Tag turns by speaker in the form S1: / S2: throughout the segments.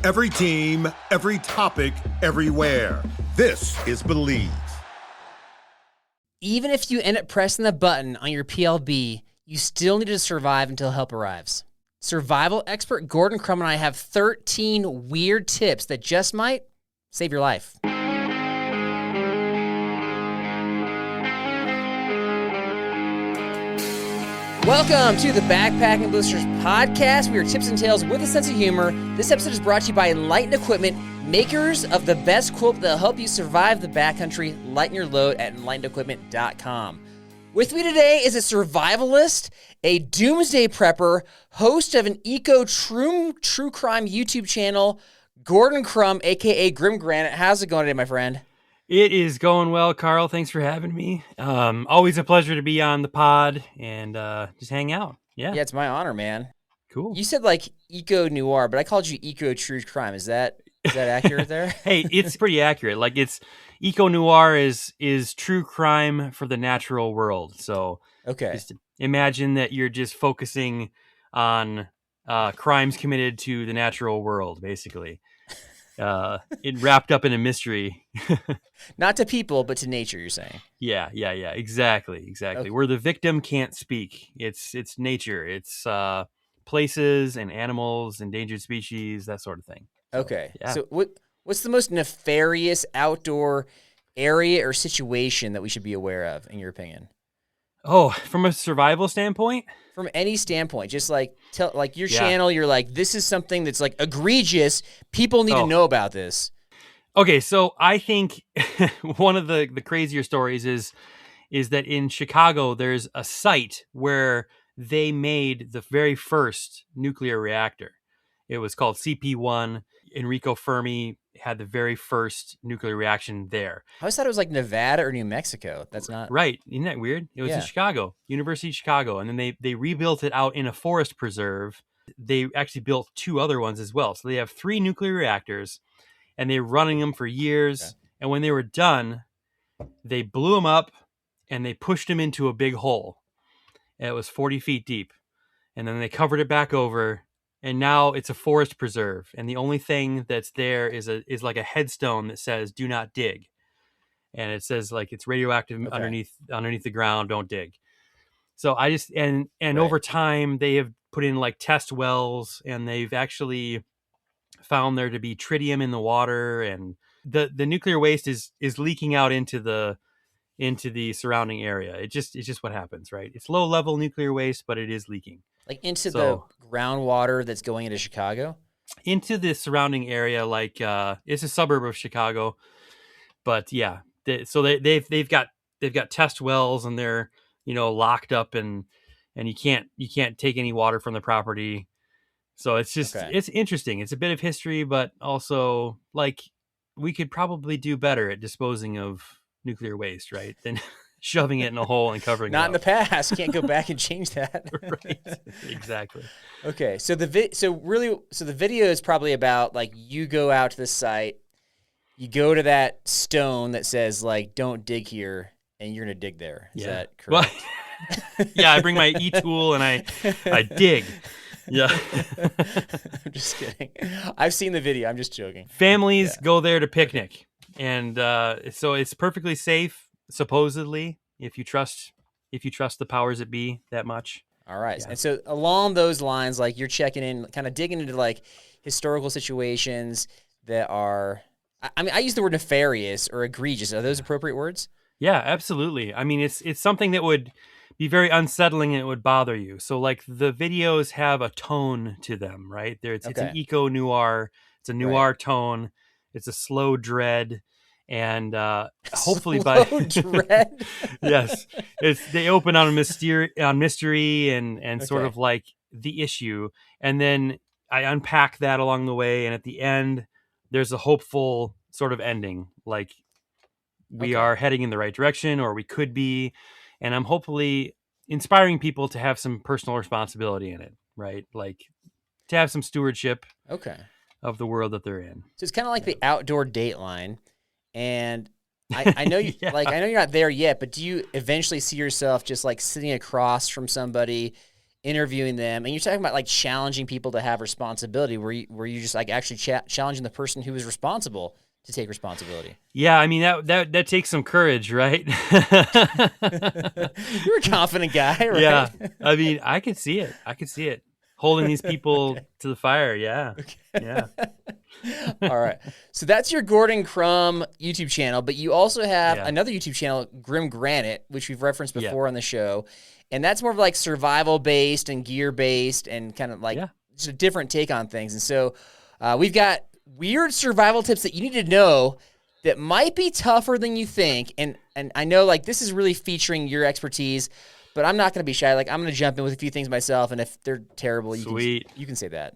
S1: Every team, every topic, everywhere. This is Believe.
S2: Even if you end up pressing the button on your PLB, you still need to survive until help arrives. Survival expert Gordon Crum and I have 13 weird tips that just might save your life. Welcome to the Backpacking Blisters podcast. We are tips and tales with a sense of humor. This episode is brought to you by Light Equipment, makers of the best quilt that'll help you survive the backcountry. Lighten your load at lightenequipment.com. With me today is a survivalist, a doomsday prepper, host of an true crime YouTube channel, Gordon Crum, a.k.a. Granite. How's it going today, my friend?
S3: It is going well, Carl. Thanks for having me. Always a pleasure to be on the pod and just hang out. Yeah,
S2: it's my honor, man.
S3: Cool.
S2: You said like eco-noir, but I called you eco-true crime. Is that accurate there?
S3: Hey, it's pretty accurate. Like it's eco-noir is true crime for the natural world. So
S2: okay,
S3: just imagine that you're just focusing on crimes committed to the natural world, basically. It wrapped up in a mystery.
S2: Not to people, but to nature, you're saying.
S3: Yeah. Exactly. Okay. Where the victim can't speak. It's nature. It's places and animals, endangered species, that sort of thing.
S2: Okay.
S3: Yeah.
S2: So what's the most nefarious outdoor area or situation that we should be aware of, in your opinion?
S3: Oh, from a survival standpoint?
S2: From any standpoint, just like tell your channel, you're like, this is something that's like egregious. People need to know about this.
S3: Okay, so I think one of the crazier stories is that in Chicago, there's a site where they made the very first nuclear reactor. It was called CP1. Enrico Fermi had the very first nuclear reaction there.
S2: I always thought it was like Nevada or New Mexico. That's not
S3: right. Isn't that weird? It was in Chicago, University of Chicago. And then they rebuilt it out in a forest preserve. They actually built two other ones as well. So they have 3 nuclear reactors and they're running them for years. Okay. And when they were done, they blew them up and they pushed them into a big hole. And it was 40 feet deep. And then they covered it back over. And now it's a forest preserve, and the only thing that's there is like a headstone that says "Do not dig," and it says like it's radioactive underneath the ground. Don't dig. So I just and right. Over time they have put in like test wells, and they've actually found there to be tritium in the water, and the nuclear waste is leaking out into the surrounding area. It's just what happens, right? It's low level nuclear waste, but it is leaking.
S2: Like into the groundwater that's going into Chicago? Into
S3: the surrounding area, like it's a suburb of Chicago. But yeah, they've got test wells, and they're locked up, and you can't take any water from the property. So it's just it's interesting. It's a bit of history, but also like we could probably do better at disposing of nuclear waste, right? Than shoving it in a hole and covering it up.
S2: Not in the past. Can't go back and change that.
S3: Right. Exactly.
S2: Okay. So the video is probably about like you go out to the site, you go to that stone that says like don't dig here, and you're gonna dig there. Is that correct?
S3: Well, yeah, I bring my e-tool and I dig. Yeah.
S2: I'm just kidding. I've seen the video. I'm just joking.
S3: Families go there to picnic, and so it's perfectly safe. Supposedly, if you trust the powers that be that much.
S2: All right. Yeah. And so along those lines, like you're checking in, kind of digging into like historical situations that are, I mean, I use the word nefarious or egregious. Are those appropriate words?
S3: Yeah, absolutely. I mean, it's something that would be very unsettling and it would bother you. So like the videos have a tone to them, right? It's an eco-noir. It's a noir tone. It's a slow dread. And hopefully by
S2: dread.
S3: Yes, they open on mystery and sort of like the issue, and then I unpack that along the way, and at the end there's a hopeful sort of ending, like we are heading in the right direction, or we could be, and I'm hopefully inspiring people to have some personal responsibility in it, right? Like to have some stewardship of the world that they're in.
S2: So it's kind of like the outdoor Dateline. And I know you I know you're not there yet, but do you eventually see yourself just like sitting across from somebody interviewing them, and you're talking about like challenging people to have responsibility, where you just like actually challenging the person who is responsible to take responsibility.
S3: Yeah, I mean that takes some courage, right?
S2: You're a confident guy, right?
S3: Yeah, I mean I could see it. Holding these people to the fire, yeah. Okay. Yeah.
S2: All right. So that's your Gordon Crum YouTube channel, but you also have another YouTube channel, Granite, which we've referenced before on the show. And that's more of like survival-based and gear-based and kind of like just a different take on things. And so we've got weird survival tips that you need to know that might be tougher than you think. And I know like this is really featuring your expertise, but I'm not going to be shy. Like I'm going to jump in with a few things myself, and if they're terrible, you can say that.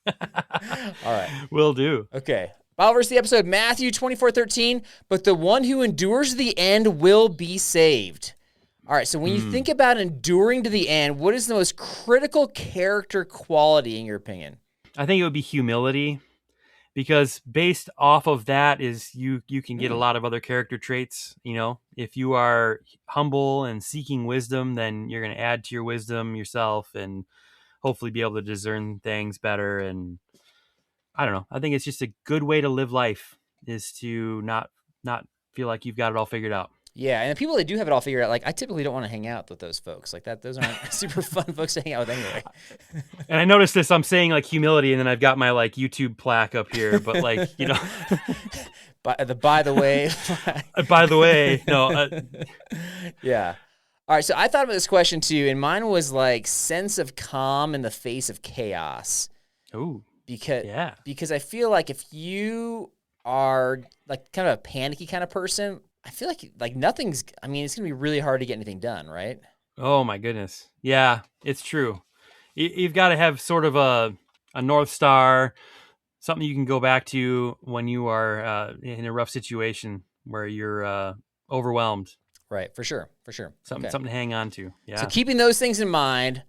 S2: All right.
S3: Will do.
S2: Okay. Bible verse of the episode, Matthew 24:13. But the one who endures to the end will be saved. All right. So when you think about enduring to the end, what is the most critical character quality in your opinion?
S3: I think it would be humility, because based off of that is you can get a lot of other character traits. You know, if you are humble and seeking wisdom, then you're going to add to your wisdom yourself and hopefully be able to discern things better. And I don't know. I think it's just a good way to live life is to not feel like you've got it all figured out.
S2: Yeah, and the people that do have it all figured out, like I typically don't want to hang out with those folks. Like that, those aren't super fun folks to hang out with anyway.
S3: And I noticed this. I'm saying like humility, and then I've got my like YouTube plaque up here, but like you know,
S2: by the way,
S3: by the way, no,
S2: yeah. All right, so I thought about this question too, and mine was like sense of calm in the face of chaos.
S3: Ooh,
S2: because I feel like if you are like kind of a panicky kind of person, I feel like nothing's. I mean, it's gonna be really hard to get anything done, right?
S3: Oh my goodness, yeah, it's true. You've got to have sort of a North Star, something you can go back to when you are in a rough situation where you're overwhelmed.
S2: Right, for sure.
S3: Something to hang on to. Yeah.
S2: So keeping those things in mind.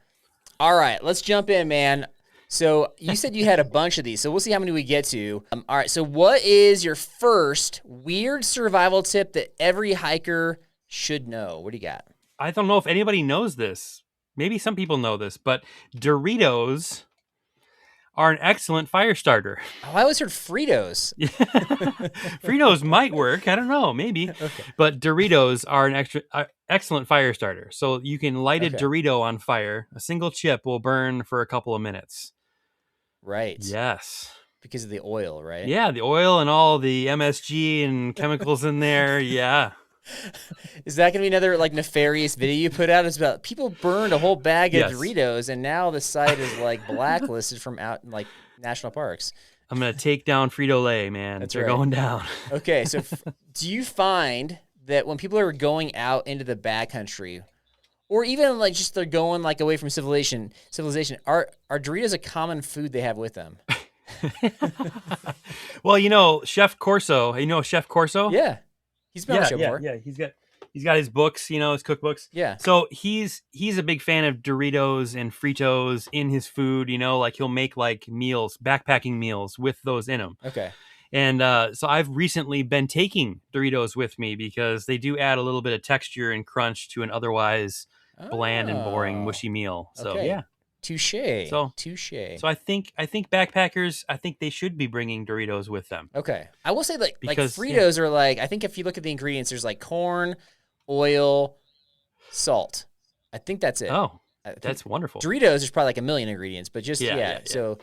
S2: All right, let's jump in, man. So you said you had a bunch of these, so we'll see how many we get to. All right, so what is your first weird survival tip that every hiker should know? What do you got?
S3: I don't know if anybody knows this. Maybe some people know this, but Doritos are an excellent fire starter.
S2: Oh, I always heard Fritos.
S3: Fritos might work. I don't know, maybe.
S2: Okay.
S3: But Doritos are an excellent fire starter. So you can light a Dorito on fire. A single chip will burn for a couple of minutes.
S2: Right.
S3: Yes.
S2: Because of the oil, right?
S3: Yeah, the oil and all the MSG and chemicals in there. Yeah.
S2: Is that going to be another like nefarious video you put out? It's about people burned a whole bag of Doritos, and now the site is like blacklisted from out in like national parks.
S3: I'm going to take down Frito-Lay, man. They're going down.
S2: Okay, so do you find that when people are going out into the backcountry, or even like just they're going like away from civilization, are Doritos a common food they have with them?
S3: Well, you know, Chef Corso. You know Chef Corso?
S2: Yeah. He's been on the show before.
S3: Yeah, he's got his books, you know, his cookbooks.
S2: Yeah.
S3: So he's a big fan of Doritos and Fritos in his food, you know, like he'll make like meals, backpacking meals with those in them.
S2: Okay.
S3: And so I've recently been taking Doritos with me because they do add a little bit of texture and crunch to an otherwise bland and boring mushy meal. So yeah.
S2: Touche.
S3: So I think backpackers, I think they should be bringing Doritos with them.
S2: Okay. I will say like Fritos are like, I think if you look at the ingredients, there's like corn, oil, salt. I think that's it.
S3: Oh, that's wonderful.
S2: Doritos, there's probably like a million ingredients, but just, So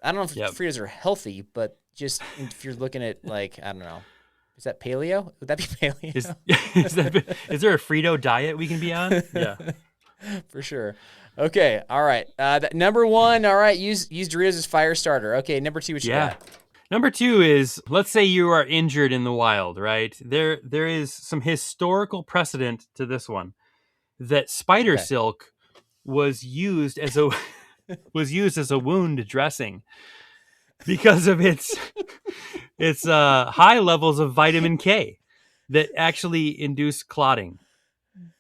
S2: I don't know if Fritos are healthy, but just if you're looking at like, I don't know. Is that paleo? Would that be paleo?
S3: Is there a Frito diet we can be on? Yeah.
S2: For sure. Okay. All right. Number one. All right. Use Doritos as fire starter. Okay. Number two. What you got?
S3: Number two is, let's say you are injured in the wild, right? There is some historical precedent to this one, that spider silk was used as a wound dressing because of its high levels of vitamin K that actually induce clotting.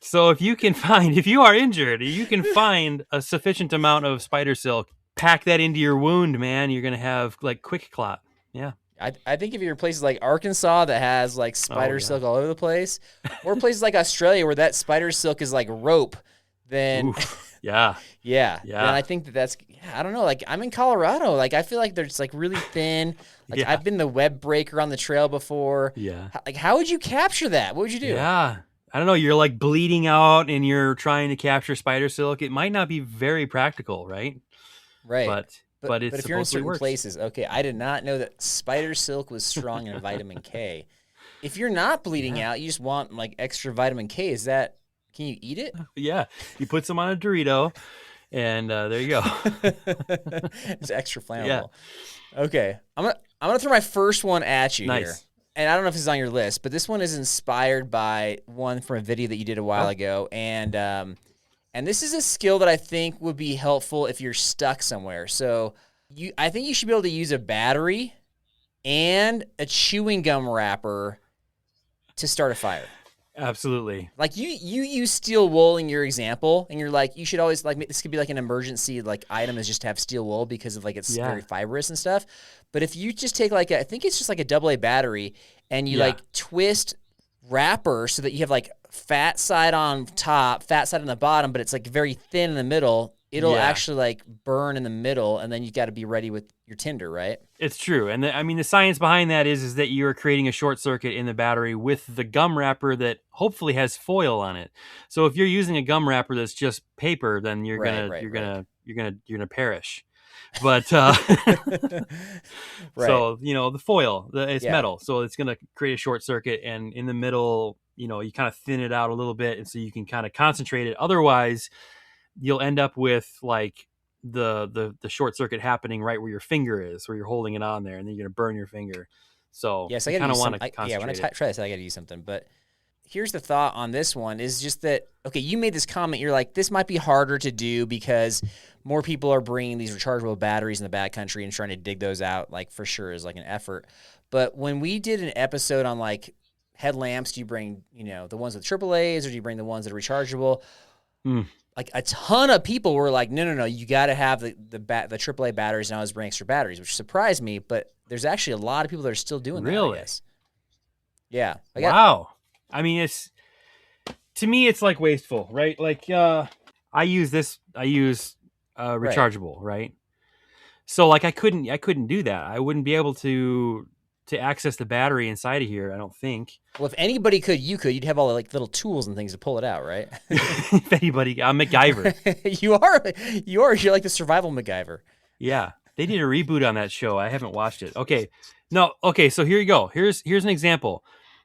S3: So if you are injured, you can find a sufficient amount of spider silk, pack that into your wound, man. You're going to have like quick clot. Yeah.
S2: I think if you're in places like Arkansas that has like spider silk all over the place, or places like Australia where that spider silk is like rope, then
S3: Yeah.
S2: Yeah.
S3: Yeah.
S2: And I think that's, I don't know, like I'm in Colorado. Like I feel like they're just like really thin. Like
S3: Yeah.
S2: I've been the web breaker on the trail before.
S3: Yeah.
S2: Like how would you capture that? What would you do?
S3: Yeah. I don't know. You're like bleeding out and you're trying to capture spider silk. It might not be very practical, right?
S2: Right.
S3: But it
S2: if you're in
S3: supposedly
S2: certain
S3: works.
S2: places, okay, I did not know that spider silk was strong in vitamin K. If you're not bleeding out, you just want like extra vitamin K. Can you eat it?
S3: Yeah. You put some on a Dorito and there you go.
S2: It's extra flammable. Yeah. Okay. I'm gonna throw my first one at you here. And I don't know if this is on your list, but this one is inspired by one from a video that you did a while ago. And this is a skill that I think would be helpful if you're stuck somewhere. So I think you should be able to use a battery and a chewing gum wrapper to start a fire.
S3: Absolutely.
S2: Like you use steel wool in your example, and you're like, you should always like, this could be like an emergency like item is just to have steel wool because of like it's very fibrous and stuff. But if you just take like I think it's just like a AA battery, and you like twist wrapper so that you have like fat side on top, fat side on the bottom, but it's like very thin in the middle. It'll actually like burn in the middle, and then you got to be ready with your tinder, right?
S3: It's true. And I mean, the science behind that is that you're creating a short circuit in the battery with the gum wrapper that hopefully has foil on it. So if you're using a gum wrapper that's just paper, then you're gonna perish. But so the foil, it's metal, so it's gonna create a short circuit, and in the middle, you kind of thin it out a little bit, and so you can kind of concentrate it. Otherwise, you'll end up with like the short circuit happening right where your finger is, where you're holding it on there, and then you're gonna burn your finger. So
S2: yes,
S3: I kind of want to concentrate.
S2: When I try this, I got to use something. But here's the thought on this one is just that, okay, you made this comment. You're like, this might be harder to do because more people are bringing these rechargeable batteries in the backcountry and trying to dig those out, like for sure is like an effort. But when we did an episode on like headlamps, do you bring, the ones with AAAs or do you bring the ones that are rechargeable? Like a ton of people were like, no, you got to have the AAA batteries, and I was bringing extra batteries, which surprised me. But there's actually a lot of people that are still doing that, I guess. Yeah.
S3: Wow. I mean, to me, it's like wasteful, right? Like I use rechargeable, right? So like I couldn't do that. I wouldn't be able to access the battery inside of here, I don't think.
S2: Well, if anybody could, you could. You'd have all the like little tools and things to pull it out, right?
S3: If anybody, I'm MacGyver.
S2: You are. You're like the survival MacGyver.
S3: Yeah, they did a reboot on that show. I haven't watched it. Okay, no. Okay, so here you go. Here's an example.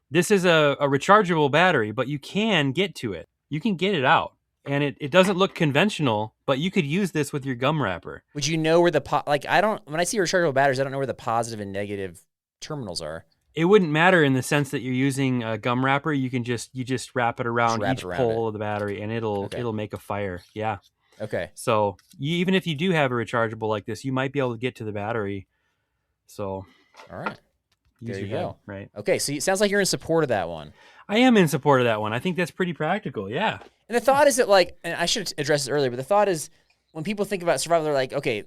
S3: This is a rechargeable battery, but you can get to it. You can get it out, and it doesn't look conventional, but you could use this with your gum wrapper.
S2: Would you know where when I see rechargeable batteries, I don't know where the positive and negative terminals are.
S3: It wouldn't matter in the sense that you're using a gum wrapper. You can just wrap it around each pole of the battery, and it'll make a fire. Yeah.
S2: Okay.
S3: So even if you do have a rechargeable like this, you might be able to get to the battery. So.
S2: All right.
S3: There you go. Right.
S2: Okay. So it sounds like you're in support of that one.
S3: I am in support of that one. I think that's pretty practical. Yeah.
S2: And the thought is that and I should address this earlier, but the thought is when people think about survival, they're like, okay,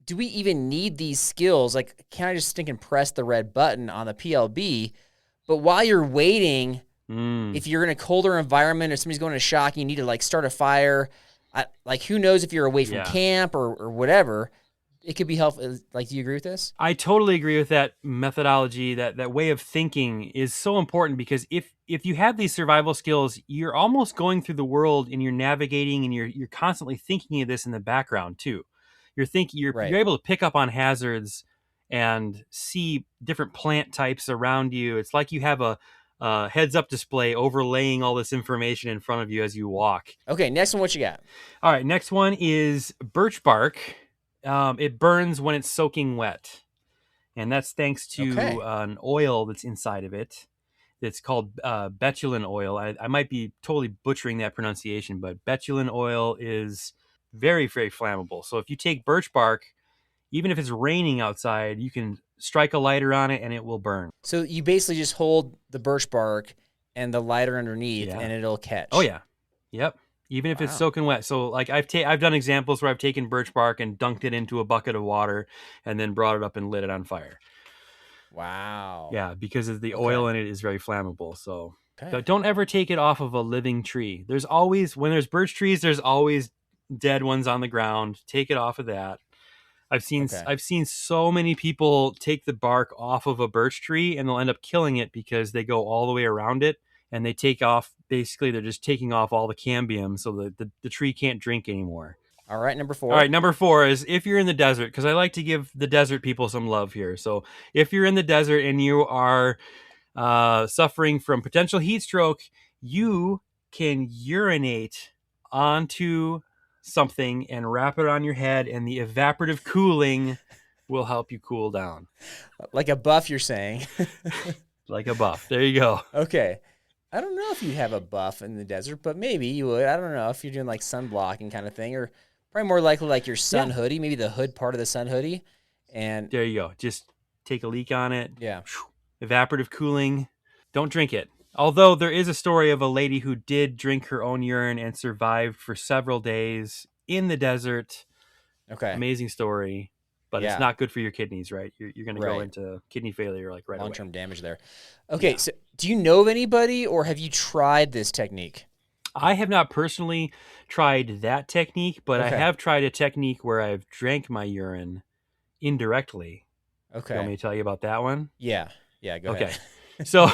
S2: do we even need these skills? Like, can I just stinking press the red button on the PLB? But while you're waiting, if you're in a colder environment or somebody's going into shock and you need to like start a fire, who knows if you're away from camp or whatever, it could be helpful. Like, do you agree with this?
S3: I totally agree with that methodology. That way of thinking is so important because if you have these survival skills, you're almost going through the world and you're navigating and you're constantly thinking of this in the background too. You're able to pick up on hazards and see different plant types around you. It's like you have a heads-up display overlaying all this information in front of you as you walk.
S2: Okay, next one, what you got?
S3: All right, next one is birch bark. It burns when it's soaking wet, and that's thanks to an oil that's inside of it. It's called betulin oil. I might be totally butchering that pronunciation, but betulin oil is very, very flammable. So if you take birch bark, even if it's raining outside, you can strike a lighter on it and it will burn.
S2: So you basically just hold the birch bark and the lighter underneath and it'll catch.
S3: Oh yeah. Yep. Even if it's soaking wet. So like I've done examples where I've taken birch bark and dunked it into a bucket of water and then brought it up and lit it on fire.
S2: Wow.
S3: Yeah, because of the oil in it is very flammable. So don't ever take it off of a living tree. When there's birch trees, there's always dead ones on the ground. Take it off of that. I've
S2: Okay.
S3: seen so many people take the bark off of a birch tree and they'll end up killing it because they go all the way around it and they take off. Basically, they're just taking off all the cambium so that the tree can't drink anymore.
S2: All right, number 4.
S3: All right, number 4 is if you're in the desert, because I like to give the desert people some love here. So if you're in the desert and you are suffering from potential heat stroke, you can urinate onto something and wrap it on your head, and the evaporative cooling will help you cool down.
S2: Like a buff, you're saying.
S3: Like a buff. There you go.
S2: Okay. I don't know if you have a buff in the desert, but maybe you would. I don't know if you're doing like sunblocking kind of thing, or probably more likely like your sun hoodie, maybe the hood part of the sun hoodie. And
S3: there you go. Just take a leak on it.
S2: Yeah.
S3: Evaporative cooling. Don't drink it. Although there is a story of a lady who did drink her own urine and survived for several days in the desert.
S2: Okay.
S3: Amazing story. But it's not good for your kidneys, right? You're going to go into kidney failure like right away.
S2: Long-term damage there. Okay, so do you know of anybody or have you tried this technique?
S3: I have not personally tried that technique, but I have tried a technique where I've drank my urine indirectly.
S2: Okay.
S3: You want me to tell you about that one?
S2: Yeah, go ahead.
S3: So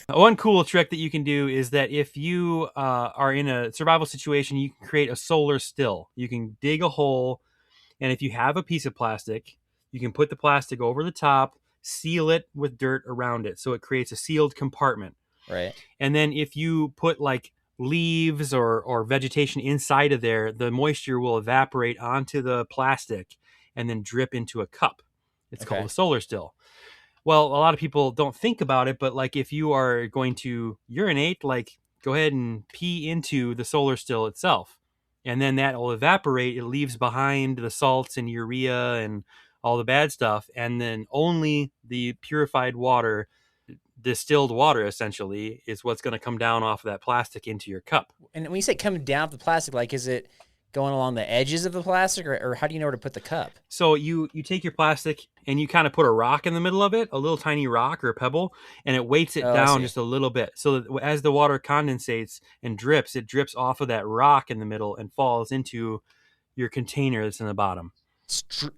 S3: one cool trick that you can do is that if you are in a survival situation, you can create a solar still. You can dig a hole, and if you have a piece of plastic, you can put the plastic over the top, seal it with dirt around it, so it creates a sealed compartment.
S2: Right.
S3: And then if you put like leaves or vegetation inside of there, the moisture will evaporate onto the plastic and then drip into a cup. It's called a solar still. Well, a lot of people don't think about it, but like if you are going to urinate, like go ahead and pee into the solar still itself. And then that will evaporate. It leaves behind the salts and urea and all the bad stuff. And then only the purified water, distilled water essentially, is what's going to come down off of that plastic into your cup.
S2: And when you say coming down off the plastic, like is it going along the edges of the plastic, or how do you know where to put the cup?
S3: So you take your plastic and you kind of put a rock in the middle of it, a little tiny rock or a pebble, and it weights it down just a little bit. So that as the water condensates and drips, it drips off of that rock in the middle and falls into your container that's in the bottom.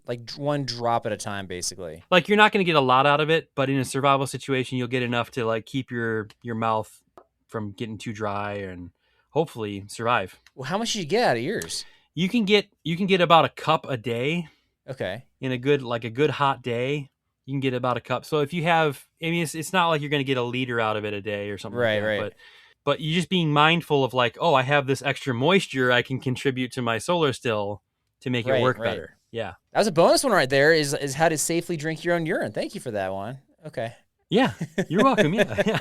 S2: Like one drop at a time, basically.
S3: Like you're not going to get a lot out of it, but in a survival situation, you'll get enough to like keep your mouth from getting too dry and hopefully survive.
S2: Well, how much did you get out of yours?
S3: You can get about a cup a day.
S2: Okay.
S3: In a good hot day, you can get about a cup. So if you have, I mean, it's not like you're going to get a liter out of it a day or something like that.
S2: Right.
S3: But you just being mindful of like, oh, I have this extra moisture I can contribute to my solar still to make it work better. Yeah.
S2: That was a bonus one right there is how to safely drink your own urine. Thank you for that one. Okay.
S3: Yeah. You're welcome. Yeah.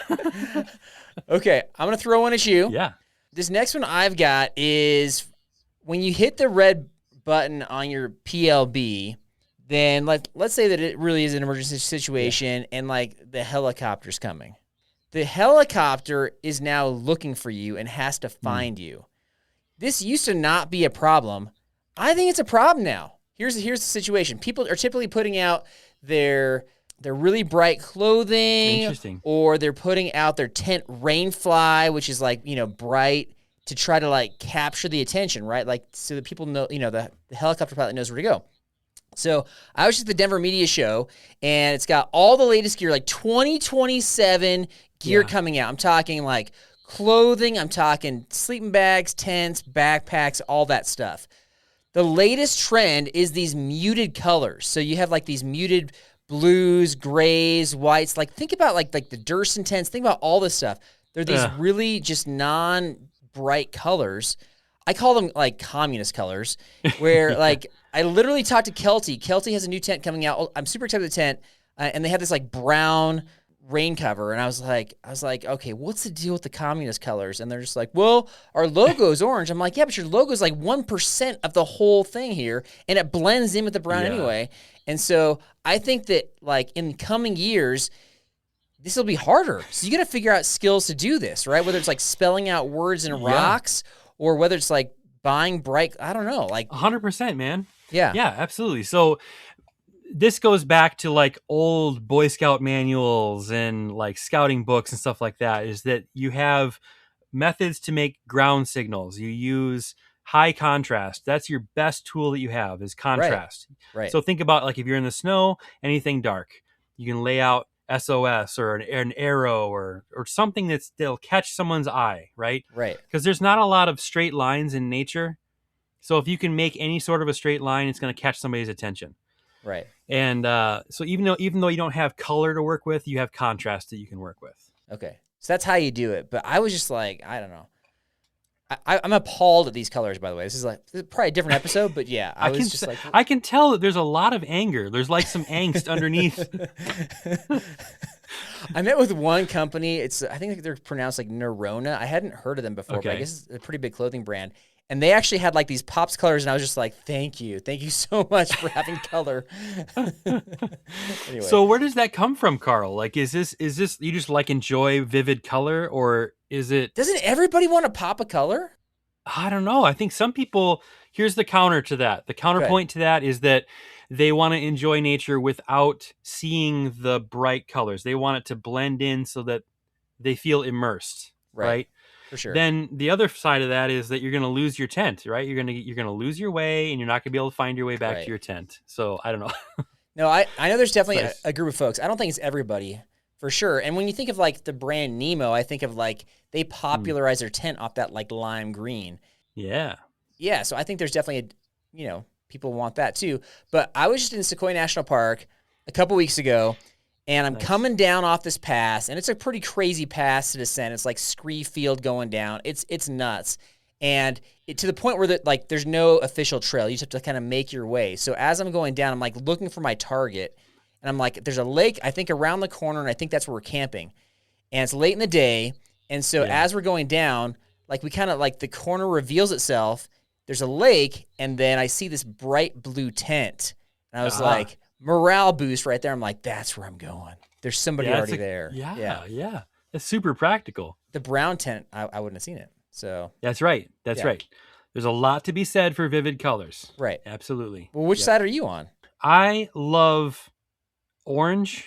S2: Okay. I'm going to throw one at you.
S3: Yeah.
S2: This next one I've got is when you hit the red button on your PLB, then let's say that it really is an emergency situation and like the helicopter's coming. The helicopter is now looking for you and has to find you. This used to not be a problem. I think it's a problem now. Here's the situation. People are typically putting out their really bright clothing.
S3: Interesting.
S2: Or they're putting out their tent rainfly, which is like, bright to try to like capture the attention, right? Like so that people know, the helicopter pilot knows where to go. So I was just at the Denver Media Show, and it's got all the latest gear, like 2027 gear coming out. I'm talking like clothing, I'm talking sleeping bags, tents, backpacks, all that stuff. The latest trend is these muted colors. So you have like these muted blues, grays, whites. Like think about like the Durson tents. Think about all this stuff. They're these really just non-bright colors. I call them like communist colors, where like I literally talked to Kelty. Kelty has a new tent coming out. I'm super excited for the tent, and they have this like brown rain cover, and I was like, okay, what's the deal with the communist colors? And they're just like, well, our logo is orange. I'm like, yeah, but your logo is like 1% of the whole thing here, and it blends in with the brown anyway. And so I think that like in the coming years, this will be harder. So you got to figure out skills to do this, right? Whether it's like spelling out words in rocks, or whether it's like buying bright, I don't know, like
S3: 100%, man.
S2: Yeah.
S3: Yeah, absolutely. So this goes back to like old Boy Scout manuals and like scouting books and stuff like that, is that you have methods to make ground signals. You use high contrast. That's your best tool that you have is contrast.
S2: Right.
S3: So think about like if you're in the snow, anything dark, you can lay out SOS or an arrow or something that'll catch someone's eye, right?
S2: Right.
S3: Because there's not a lot of straight lines in nature. So if you can make any sort of a straight line, it's going to catch somebody's attention.
S2: Right.
S3: And so even though you don't have color to work with, you have contrast that you can work with.
S2: Okay. So that's how you do it. But I was just like, I don't know. I'm appalled at these colors, by the way. This is probably a different episode, but yeah,
S3: I can tell that there's a lot of anger. There's like some angst underneath.
S2: I met with one company. I think they're pronounced like Neurona. I hadn't heard of them before, but I guess it's a pretty big clothing brand. And they actually had like these pops colors, and I was just like, thank you so much for having color. Anyway.
S3: So where does that come from, Carl? Like, is this you just like enjoy vivid color, or is it?
S2: Doesn't everybody want to pop a color?
S3: I don't know. I think some people. Here's the counter to that. The counterpoint to that is that they want to enjoy nature without seeing the bright colors. They want it to blend in so that they feel immersed, right?
S2: For sure.
S3: Then the other side of that is that you're going to lose your tent, right? You're going to lose your way, and you're not going to be able to find your way back to your tent. So I don't know.
S2: No, I know there's definitely a group of folks. I don't think it's everybody, for sure. And when you think of like the brand Nemo, I think of like they popularized their tent off that like lime green.
S3: Yeah.
S2: Yeah. So I think there's definitely people want that too. But I was just in Sequoia National Park a couple weeks ago. And I'm coming down off this pass, and it's a pretty crazy pass to descend. It's like scree field going down. It's nuts. And to the point where there's no official trail. You just have to kind of make your way. So as I'm going down, I'm like looking for my target. And I'm like, there's a lake, I think, around the corner, and I think that's where we're camping. And it's late in the day. And so as we're going down, like we kind of like the corner reveals itself. There's a lake, and then I see this bright blue tent. And I was like, morale boost right there. I'm like, that's where I'm going. There's somebody already there.
S3: Yeah. It's super practical.
S2: The brown tent, I wouldn't have seen it. So
S3: that's right. That's right. There's a lot to be said for vivid colors.
S2: Right.
S3: Absolutely.
S2: Well, which side are you on?
S3: I love orange.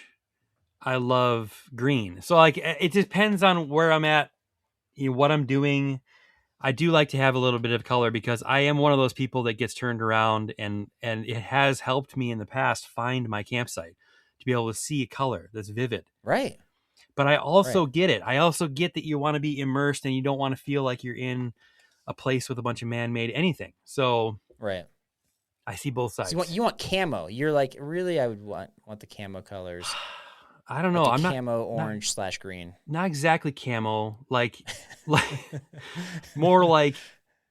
S3: I love green. So like, it depends on where I'm at, what I'm doing. I do like to have a little bit of color because I am one of those people that gets turned around, and it has helped me in the past find my campsite to be able to see a color that's vivid.
S2: Right.
S3: But I also get it. I also get that you want to be immersed and you don't want to feel like you're in a place with a bunch of man-made anything. So I see both sides.
S2: So you want camo. You're like, really, I would want the camo colors.
S3: I don't know.
S2: Like
S3: I'm not
S2: camo orange / green.
S3: Not exactly camo, like more like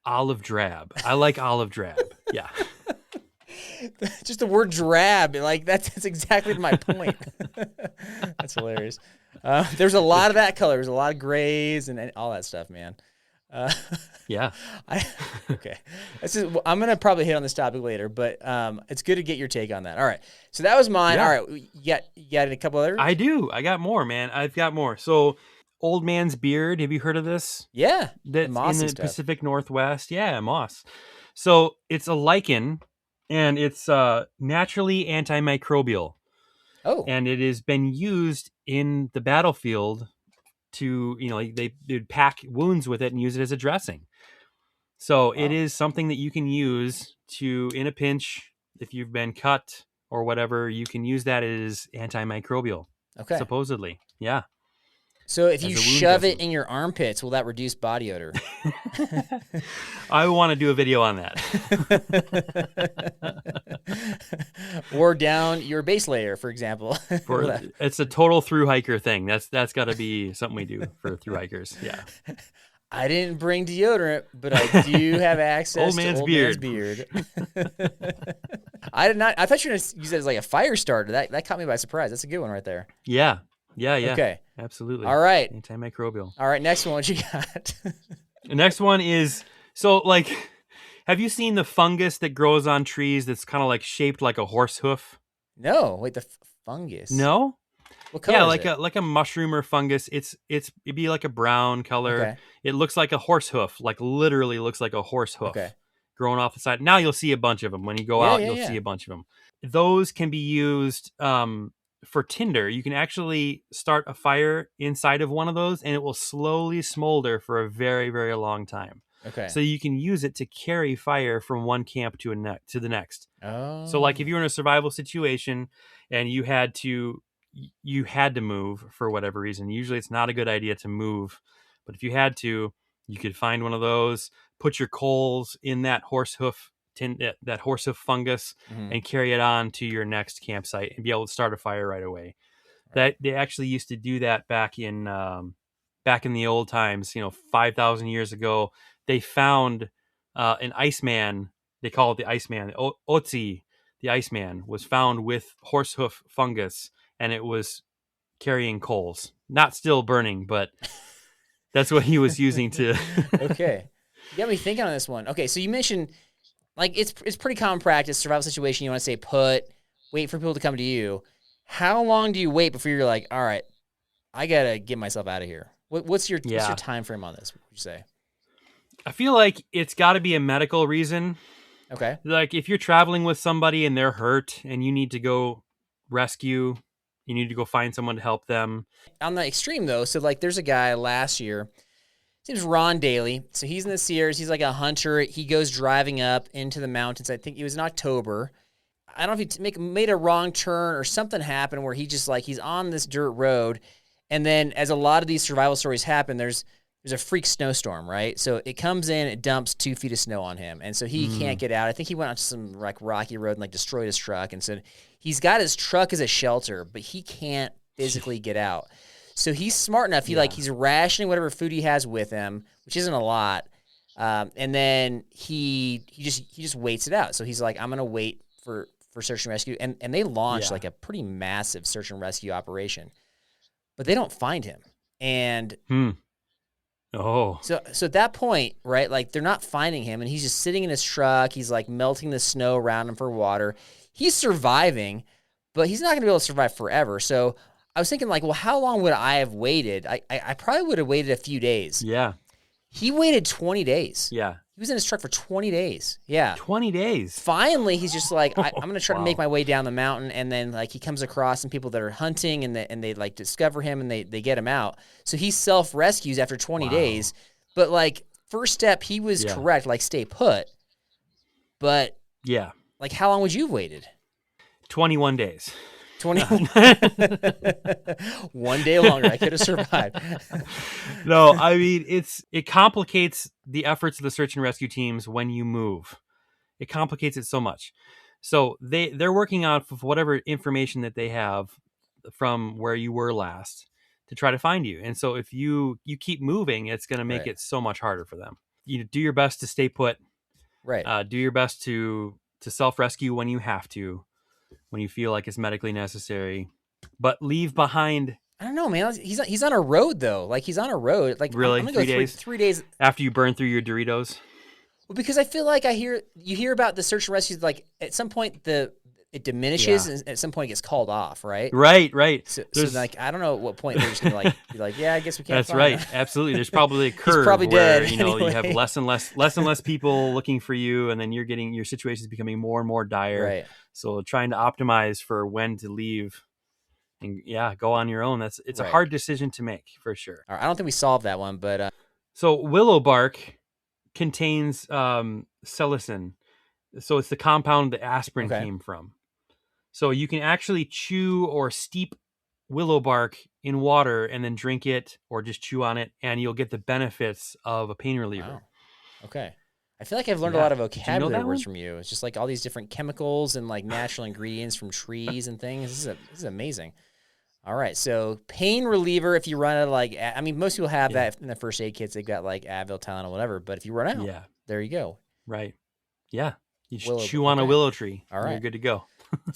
S3: olive drab. I like olive drab. Yeah.
S2: Just the word drab, like that's exactly my point. That's hilarious. There's a lot of that color. There's a lot of grays and all that stuff, man.
S3: Yeah.
S2: Okay. I'm going to probably hit on this topic later, but it's good to get your take on that. All right. So that was mine.
S3: Yeah.
S2: All right. You got a couple others?
S3: I do. I got more, man. I've got more. So Old Man's Beard. Have you heard of this?
S2: Yeah.
S3: That's in the Pacific Northwest. Yeah, moss. So it's a lichen, and it's naturally antimicrobial.
S2: Oh.
S3: And it has been used in the battlefield to, they'd pack wounds with it and use it as a dressing. So it is something that you can use in a pinch, if you've been cut or whatever, you can use that as antimicrobial.
S2: Okay.
S3: Supposedly. Yeah.
S2: So if you shove it in your armpits, will that reduce body odor?
S3: I want to do a video on that.
S2: Or down your base layer, for example.
S3: It's a total thru hiker thing. That's got to be something we do for thru hikers. Yeah.
S2: I didn't bring deodorant, but I do have access to Old Man's Beard. I did not. I thought you were going to use it as like a fire starter. That caught me by surprise. That's a good one right there.
S3: Yeah.
S2: Okay.
S3: Absolutely.
S2: All right.
S3: Antimicrobial.
S2: All right. Next one. What you got?
S3: The next one is, have you seen the fungus that grows on trees that's kind of like shaped like a horse hoof?
S2: No. Wait, the fungus?
S3: No?
S2: What color is it?
S3: like a mushroom or fungus. It'd be like a brown color.
S2: Okay.
S3: It looks like a horse hoof, like literally looks like a horse hoof.
S2: Okay.
S3: Growing off the side. Now you'll see a bunch of them. When you go out, you'll see a bunch of them. Those can be used for tinder, you can actually start a fire inside of one of those, and it will slowly smolder for a very, very long time.
S2: Okay.
S3: So you can use it to carry fire from one camp to the next.
S2: Oh.
S3: So like if you were in a survival situation and you had to move for whatever reason, usually it's not a good idea to move, but if you had to, you could find one of those, put your coals in that horsehoof fungus, and carry it on to your next campsite and be able to start a fire right away. That they actually used to do that back in the old times, 5,000 years ago. They found an Iceman. They call it the Iceman. Otzi, the Iceman, was found with horsehoof fungus, and it was carrying coals. Not still burning, but that's what he was using to.
S2: Okay. You got me thinking on this one. Okay, so you mentioned, like, it's pretty common practice, survival situation, you want to stay put, wait for people to come to you. How long do you wait before you're like, all right, I got to get myself out of here? What's your time frame on this, would you say?
S3: I feel like it's got to be a medical reason.
S2: Okay.
S3: Like if you're traveling with somebody and they're hurt and you need to go rescue, you need to go find someone to help them.
S2: On the extreme, though, so like there's a guy last year, his name's Ron Daly. So he's in the Sierras. He's like a hunter. He goes driving up into the mountains. I think it was in October. I don't know if he made a wrong turn or something happened where he just like he's on this dirt road. And then as a lot of these survival stories happen, there's a freak snowstorm, right? So it comes in, it dumps 2 feet of snow on him. And so he can't get out. I think he went onto some like rocky road and like destroyed his truck. And so he's got his truck as a shelter, but he can't physically get out. So he's smart enough. He's rationing whatever food he has with him, which isn't a lot. And then he just waits it out. So he's like, I'm going to wait for search and rescue. And they launch like a pretty massive search and rescue operation, but they don't find him. And
S3: Oh.
S2: So at that point, right, like they're not finding him, and he's just sitting in his truck. He's like melting the snow around him for water. He's surviving, but he's not going to be able to survive forever. So I was thinking, like, well, how long would I have waited? I probably would have waited a few days.
S3: Yeah.
S2: He waited 20 days.
S3: Yeah.
S2: He was in his truck for 20 days. Yeah.
S3: 20 days.
S2: Finally, he's just like, I'm going to try to make my way down the mountain. And then, like, he comes across some people that are hunting, and they like, discover him, and they get him out. So he self-rescues after 20 days. But, like, first step, he was correct, like, stay put. But, like, how long would you have waited?
S3: 21 days.
S2: 21. 1 day longer. I could have survived.
S3: No, I mean, it complicates the efforts of the search and rescue teams when you move. It complicates it so much. So they're working off of whatever information that they have from where you were last to try to find you. And so if you keep moving, it's going to make it so much harder for them. You do your best to stay put.
S2: Right.
S3: Do your best to self-rescue when you have to, when you feel like it's medically necessary, but leave behind.
S2: I don't know, man. He's on a road though. Like he's on a road. Like
S3: really,
S2: I'm gonna go 3 days
S3: after you burn through your Doritos.
S2: Well, because I feel like you hear about the search and rescue. Like at some point it diminishes, and at some point it gets called off. Right.
S3: Right.
S2: So like I don't know at what point they're just gonna like be like, yeah, I guess we can't.
S3: That's
S2: find
S3: right.
S2: him.
S3: Absolutely. There's probably a curve.
S2: He's probably
S3: where,
S2: dead.
S3: You have less and less people looking for you, and then your situation is becoming more and more dire.
S2: Right.
S3: So trying to optimize for when to leave and go on your own. It's a hard decision to make for sure.
S2: All right, I don't think we solved that one, but
S3: so willow bark contains salicin. So it's the compound that aspirin came from. So you can actually chew or steep willow bark in water and then drink it or just chew on it, and you'll get the benefits of a pain reliever.
S2: Wow. Okay. I feel like I've learned a lot of vocabulary words from you. It's just like all these different chemicals and like natural ingredients from trees and things. This is amazing. All right. So pain reliever, if you run out of most people have that in the first aid kits. They've got like Advil, Tylenol, whatever. But if you run out, there you go.
S3: Right. Yeah. You just chew on a willow tree.
S2: All right.
S3: You're good to go.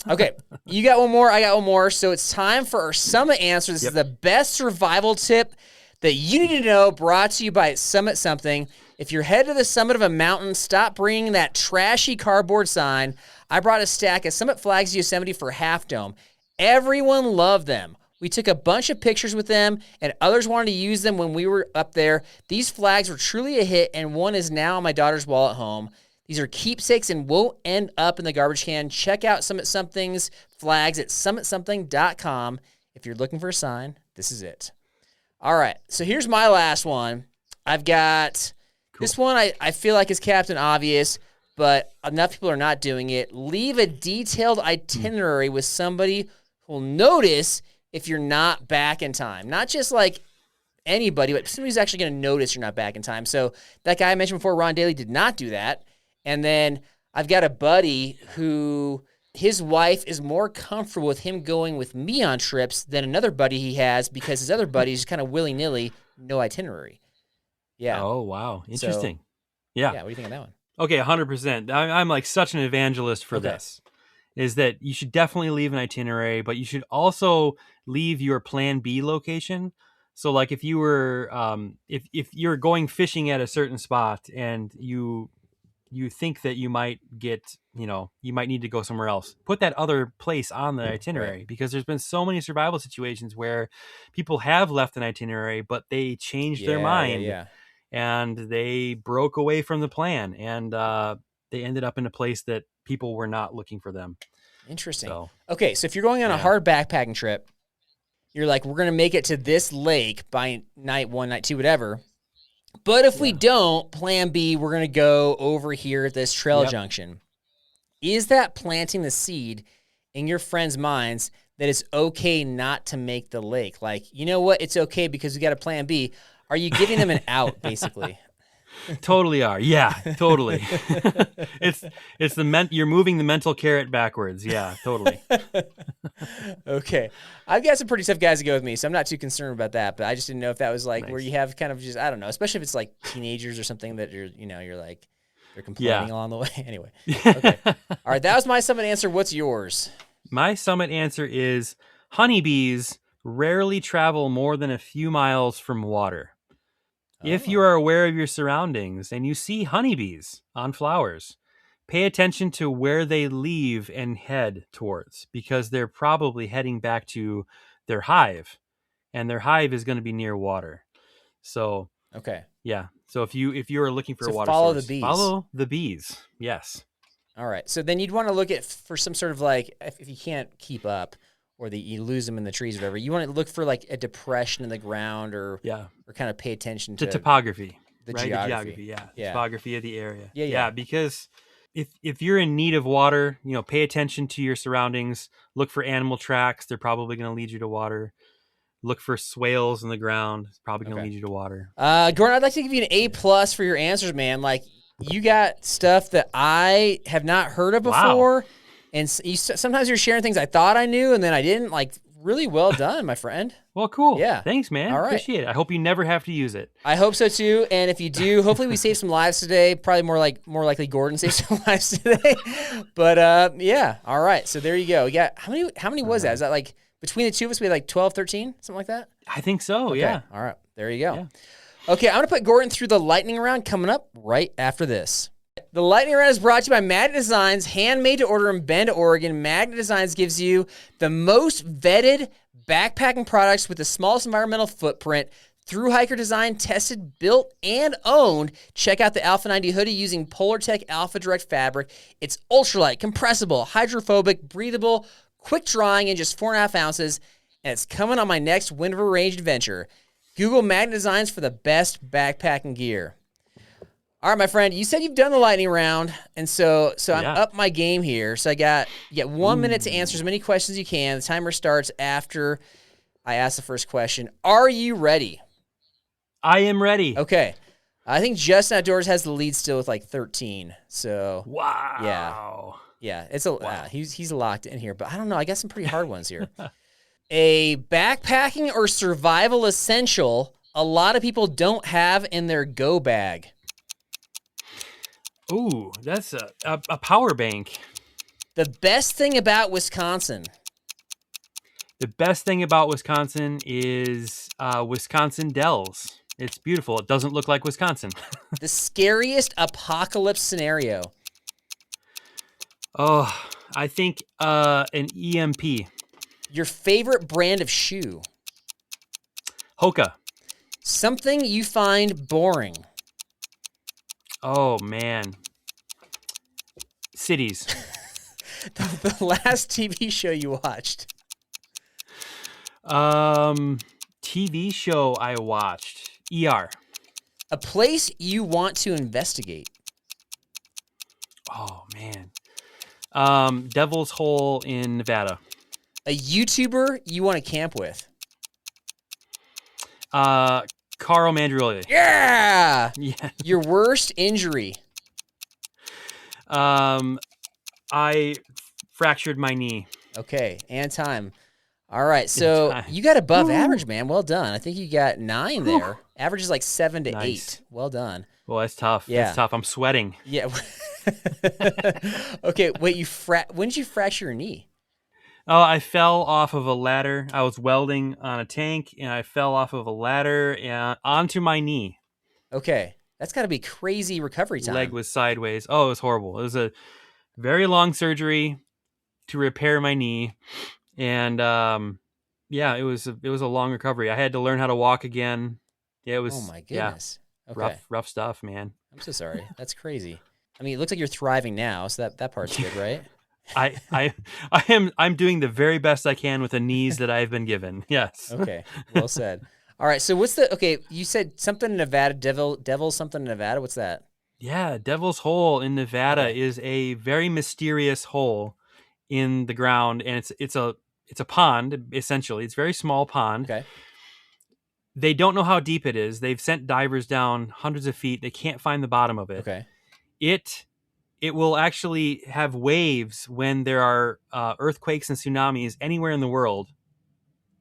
S2: Okay. You got one more. I got one more. So it's time for our Summit Answer. This is the best survival tip that you need to know, brought to you by Summit Something. If you're headed to the summit of a mountain, stop bringing that trashy cardboard sign. I brought a stack of Summit Flags Yosemite for Half Dome. Everyone loved them. We took a bunch of pictures with them, and others wanted to use them when we were up there. These flags were truly a hit, and one is now on my daughter's wall at home. These are keepsakes and won't end up in the garbage can. Check out Summit Something's flags at summitsomething.com. If you're looking for a sign, this is it. All right, so here's my last one. I've got this one I feel like is Captain Obvious, but enough people are not doing it. Leave a detailed itinerary with somebody who will notice if you're not back in time. Not just like anybody, but somebody's actually going to notice you're not back in time. So that guy I mentioned before, Ron Daly, did not do that. And then I've got a buddy who his wife is more comfortable with him going with me on trips than another buddy he has because his other buddy is kind of willy-nilly, no itinerary. Yeah.
S3: Oh, wow. Interesting.
S2: So,
S3: yeah.
S2: What do you think of that one?
S3: Okay, 100%. I'm like such an evangelist for this, is that you should definitely leave an itinerary, but you should also leave your plan B location. So like if you were, if you're going fishing at a certain spot and you think that you might get, you might need to go somewhere else, put that other place on the itinerary, because there's been so many survival situations where people have left an itinerary, but they changed their mind and they broke away from the plan and they ended up in a place that people were not looking for them.
S2: Interesting.
S3: So,
S2: okay, so if you're going on a hard backpacking trip, you're like, we're going to make it to this lake by night 1, night 2, whatever. But if we don't, plan B, we're going to go over here at this trail junction. Is that planting the seed in your friends' minds that it's okay not to make the lake? Like, you know what? It's okay because we got a plan B. Are you giving them an out, basically?
S3: Totally are. Yeah, totally. You're moving the mental carrot backwards. Yeah, totally.
S2: Okay. I've got some pretty tough guys to go with me, so I'm not too concerned about that, but I just didn't know if that was like where you have kind of just, I don't know, especially if it's like teenagers or something that you're like, they're complaining along the way. Anyway. Okay. All right. That was my summit answer. What's yours?
S3: My summit answer is honeybees rarely travel more than a few miles from water. If you are aware of your surroundings and you see honeybees on flowers, pay attention to where they leave and head towards, because they're probably heading back to their hive, and their hive is going to be near water. So, yeah. So if you are looking for a water
S2: follow
S3: source,
S2: the bees.
S3: Follow the bees. Yes.
S2: All right. So then you'd want to look at for some sort of like, if you can't keep up, or you lose them in the trees or whatever, you want to look for like a depression in the ground or kind of pay attention to
S3: topography.
S2: The
S3: geography. Topography of the area.
S2: Yeah.
S3: Because if you're in need of water, pay attention to your surroundings. Look for animal tracks. They're probably going to lead you to water. Look for swales in the ground. It's probably going to lead you to water.
S2: Gordon, I'd like to give you an A+ for your answers, man. Like, you got stuff that I have not heard of before. Wow. And sometimes you're sharing things I thought I knew and then I didn't. Like, really well done, my friend.
S3: Well, cool.
S2: Yeah.
S3: Thanks, man.
S2: All right.
S3: Appreciate it. I hope you never have to use it.
S2: I hope so too. And if you do, hopefully we save some lives today. Probably more likely Gordon saved some lives today. But yeah. All right. So there you go. We got how many was that? Is that like between the two of us we had like 12, 13, something like that?
S3: I think so.
S2: Okay.
S3: Yeah.
S2: All right. There you go.
S3: Yeah.
S2: Okay, I'm gonna put Gordon through the lightning round coming up right after this. The lightning round is brought to you by Magnet Designs, handmade to order in Bend, Oregon. Magnet Designs gives you the most vetted backpacking products with the smallest environmental footprint. Through hiker design, tested, built, and owned. Check out the Alpha 90 hoodie using Polartec Alpha Direct fabric. It's ultralight, compressible, hydrophobic, breathable, quick drying in just 4.5 ounces, and it's coming on my next Wind River Range adventure. Google Magnet Designs for the best backpacking gear. All right, my friend, you said you've done the lightning round, and so I'm up my game here. So you got 1 minute to answer as many questions as you can. The timer starts after I ask the first question. Are you ready?
S3: I am ready.
S2: Okay. I think Justin Outdoors has the lead still with like 13. So
S3: wow.
S2: Yeah. It's he's locked in here, but I don't know. I got some pretty hard ones here. A backpacking or survival essential a lot of people don't have in their go bag.
S3: Ooh, that's a power bank.
S2: The best thing about Wisconsin.
S3: The best thing about Wisconsin is Wisconsin Dells. It's beautiful. It doesn't look like Wisconsin.
S2: The scariest apocalypse scenario.
S3: Oh, I think an EMP.
S2: Your favorite brand of shoe.
S3: Hoka.
S2: Something you find boring.
S3: Oh, man. Cities.
S2: The last TV show you watched.
S3: TV show I watched. ER.
S2: A place you want to investigate.
S3: Oh, man. Devil's Hole in Nevada.
S2: A YouTuber you want to camp with.
S3: Carl Mandrioli.
S2: Yeah!
S3: Yeah.
S2: Your worst injury.
S3: I fractured my knee.
S2: Okay, and time. All right, so you got above average, man. Well done. I think you got 9 there. Average is like 7 to 8. Well done.
S3: Well, that's tough.
S2: Yeah.
S3: That's tough. I'm sweating.
S2: Yeah. Okay, wait, when did you fracture your knee?
S3: Oh, I fell off of a ladder. I was welding on a tank, and I fell off of a ladder and onto my knee.
S2: Okay, that's got to be crazy recovery time.
S3: Leg was sideways. Oh, it was horrible. It was a very long surgery to repair my knee, and yeah, it was a long recovery. I had to learn how to walk again. Yeah, it was.
S2: Oh my goodness.
S3: Yeah,
S2: Okay.
S3: rough stuff, man.
S2: I'm so sorry. That's crazy. I mean, it looks like you're thriving now, so that part's good, right?
S3: I'm doing the very best I can with the knees that I've been given. Yes.
S2: Okay. Well said. All right. So you said something in Nevada, devil something in Nevada. What's that?
S3: Yeah. Devil's Hole in Nevada is a very mysterious hole in the ground. And it's a pond, essentially. It's a very small pond.
S2: Okay.
S3: They don't know how deep it is. They've sent divers down hundreds of feet. They can't find the bottom of it.
S2: Okay.
S3: It will actually have waves when there are earthquakes and tsunamis anywhere in the world.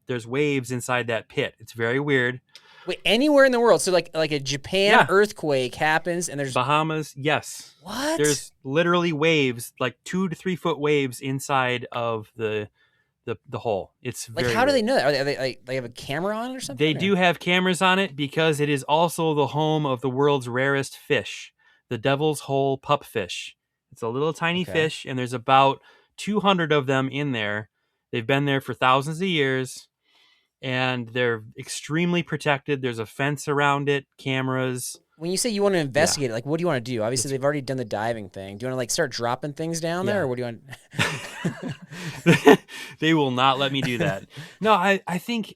S3: There's waves inside that pit. It's very weird.
S2: Wait, anywhere in the world? So like a Japan earthquake happens and there's
S3: Bahamas, yes.
S2: What?
S3: There's literally waves, like 2 to 3 foot waves inside of the hole. It's
S2: like
S3: very
S2: how do
S3: weird.
S2: they know that? Are they like they have a camera on it or something?
S3: They do have cameras on it because it is also the home of the world's rarest fish, the Devil's Hole pupfish. It's a little tiny fish, and there's about 200 of them in there. They've been there for thousands of years, and they're extremely protected. There's a fence around it, cameras.
S2: When you say you want to investigate it, like what do you want to do? Obviously, they've already done the diving thing. Do you want to like start dropping things down there, or what do you want?
S3: They will not let me do that. No, I think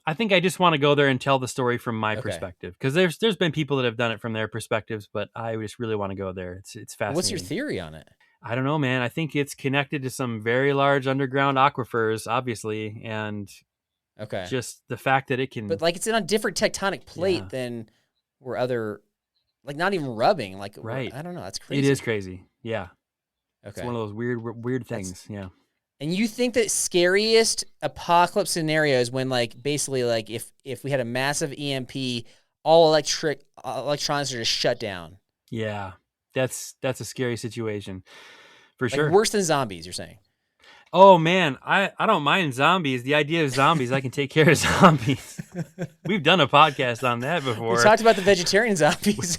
S3: I just want to go there and tell the story from my perspective, because there's been people that have done it from their perspectives, but I just really want to go there. It's fascinating.
S2: What's your theory on it?
S3: I don't know, man. I think it's connected to some very large underground aquifers, obviously, and just the fact that it can.
S2: But like it's in a different tectonic plate than where other, like not even rubbing. Like
S3: right.
S2: I don't know. That's crazy.
S3: It is crazy. Yeah.
S2: Okay.
S3: It's one of those weird things. Yeah.
S2: And you think that scariest apocalypse scenario is when, like, basically, like, if we had a massive EMP, all electronics are just shut down.
S3: Yeah, that's a scary situation, for
S2: like,
S3: sure.
S2: Worse than zombies, you're saying?
S3: Oh man, I don't mind zombies. The idea of zombies, I can take care of zombies. We've done a podcast on that before.
S2: We talked about the vegetarian zombies.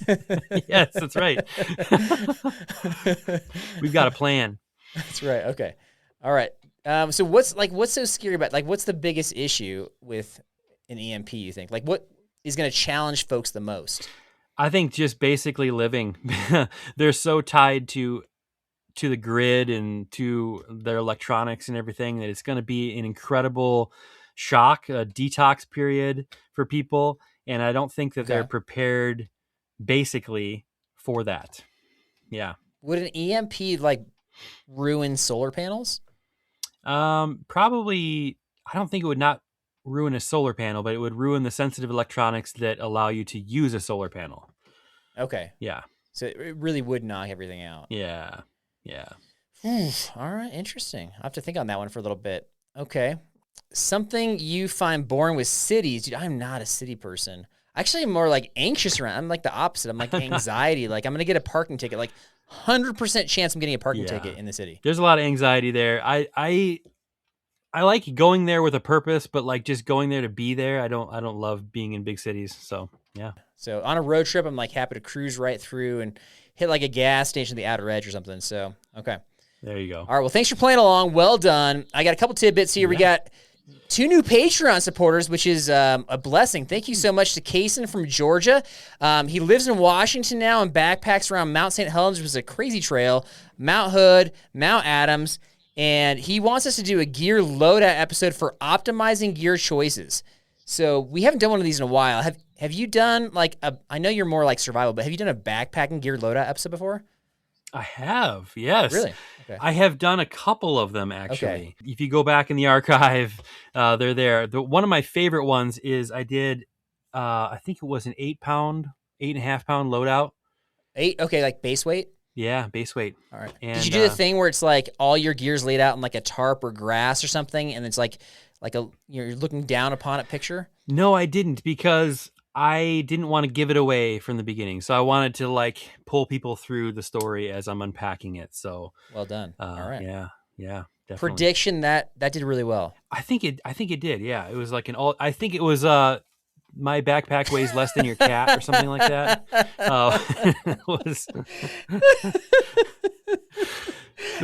S3: Yes, that's right. We've got a plan.
S2: That's right. Okay. All right. So what's so scary about, like, what's the biggest issue with an EMP, you think? Like, what is going to challenge folks the most?
S3: I think just basically living. They're so tied to the grid and to their electronics and everything that it's going to be an incredible shock, a detox period for people. And I don't think that they're prepared basically for that. Yeah.
S2: Would an EMP like ruin solar panels?
S3: Probably. I don't think it would not ruin a solar panel, but it would ruin the sensitive electronics that allow you to use a solar panel.
S2: Okay.
S3: Yeah.
S2: So it really would knock everything out.
S3: Yeah. Yeah.
S2: All right. Interesting. I have to think on that one for a little bit. Okay. Something you find boring with cities. Dude, I'm not a city person. Actually, I'm more like anxious around. I'm like the opposite. I'm like anxiety. Like I'm going to get a parking ticket. Like 100% chance I'm getting a parking ticket in the city.
S3: There's a lot of anxiety there. I like going there with a purpose, but like just going there to be there. I don't love being in big cities. So yeah.
S2: So on a road trip, I'm like happy to cruise right through and hit like a gas station at the outer edge or something. So, okay.
S3: There you go.
S2: All right. Well, thanks for playing along. Well done. I got a couple tidbits here. We got 2 new Patreon supporters, which is a blessing. Thank you so much to Kaysen from Georgia. He lives in Washington now and backpacks around Mount St. Helens, which is a crazy trail, Mount Hood, Mount Adams, and he wants us to do a gear loadout episode for optimizing gear choices. So we haven't done one of these in a while. Have you done I know you're more like survival, but have you done a backpacking gear loadout episode before?
S3: I have, yes.
S2: Really? Okay.
S3: I have done a couple of them, actually. Okay. If you go back in the archive, they're there. One of my favorite ones is I did, I think it was an 8.5 pound loadout. 8?
S2: Okay, like base weight?
S3: Yeah, base weight.
S2: All right. And, did you do the thing where it's like all your gear's laid out in like a tarp or grass or something, and it's like you're looking down upon it picture?
S3: No, I didn't, because I didn't want to give it away from the beginning. So I wanted to pull people through the story as I'm unpacking it. So
S2: well done. All right.
S3: Yeah, definitely.
S2: Prediction that did really well.
S3: I think it did. Yeah. It was I think it was my backpack weighs less than your cat or something like that. It was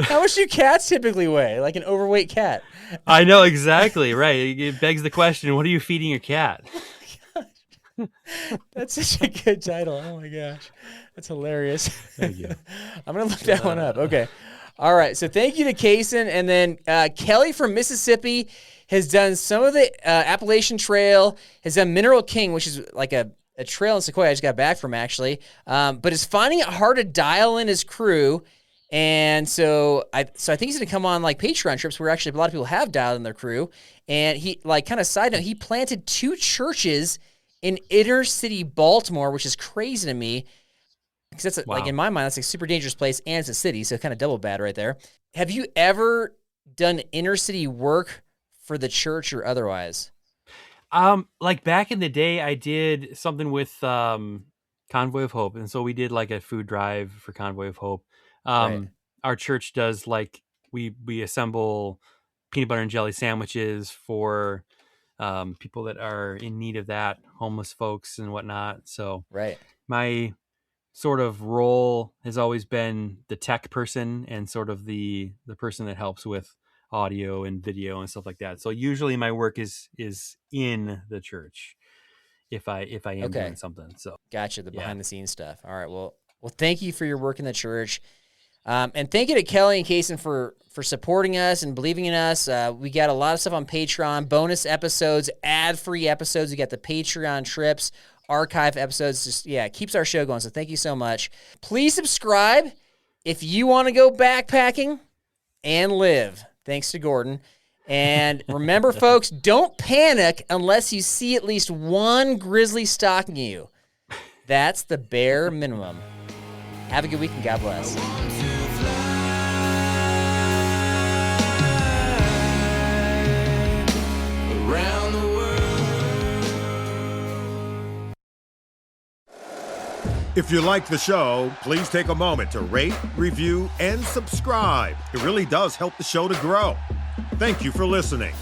S2: How much do cats typically weigh? Like an overweight cat.
S3: I know, exactly. Right. It begs the question, what are you feeding your cat?
S2: That's such a good title. Oh my gosh. That's hilarious.
S3: Thank you.
S2: I'm going to look that one up. Okay. All right. So thank you to Kaysen. And then Kelly from Mississippi has done some of the Appalachian Trail, has done Mineral King, which is like a trail in Sequoia I just got back from, actually, but is finding it hard to dial in his crew. And so I think he's going to come on like Patreon trips where actually a lot of people have dialed in their crew. And he, kind of side note, he planted 2 churches in inner city Baltimore, which is crazy to me, because that's in my mind, that's a super dangerous place, and it's a city, so kind of double bad right there. Have you ever done inner city work for the church or otherwise?
S3: Back in the day, I did something with Convoy of Hope, and so we did like a food drive for Convoy of Hope.
S2: Right.
S3: Our church does we assemble peanut butter and jelly sandwiches for people that are in need of that, homeless folks and whatnot. So
S2: right.
S3: My sort of role has always been the tech person and sort of the person that helps with audio and video and stuff like that. So usually my work is in the church if I am doing something. So
S2: gotcha, the behind the scenes stuff. All right. Well, thank you for your work in the church. And thank you to Kelly and Kaysen for supporting us and believing in us. We got a lot of stuff on Patreon, bonus episodes, ad-free episodes. We got the Patreon trips, archive episodes. Just, it keeps our show going. So thank you so much. Please subscribe if you want to go backpacking and live. Thanks to Gordon. And remember, folks, don't panic unless you see at least one grizzly stalking you. That's the bare minimum. Have a good week and God bless.
S1: If you like the show, please take a moment to rate, review, and subscribe. It really does help the show to grow. Thank you for listening.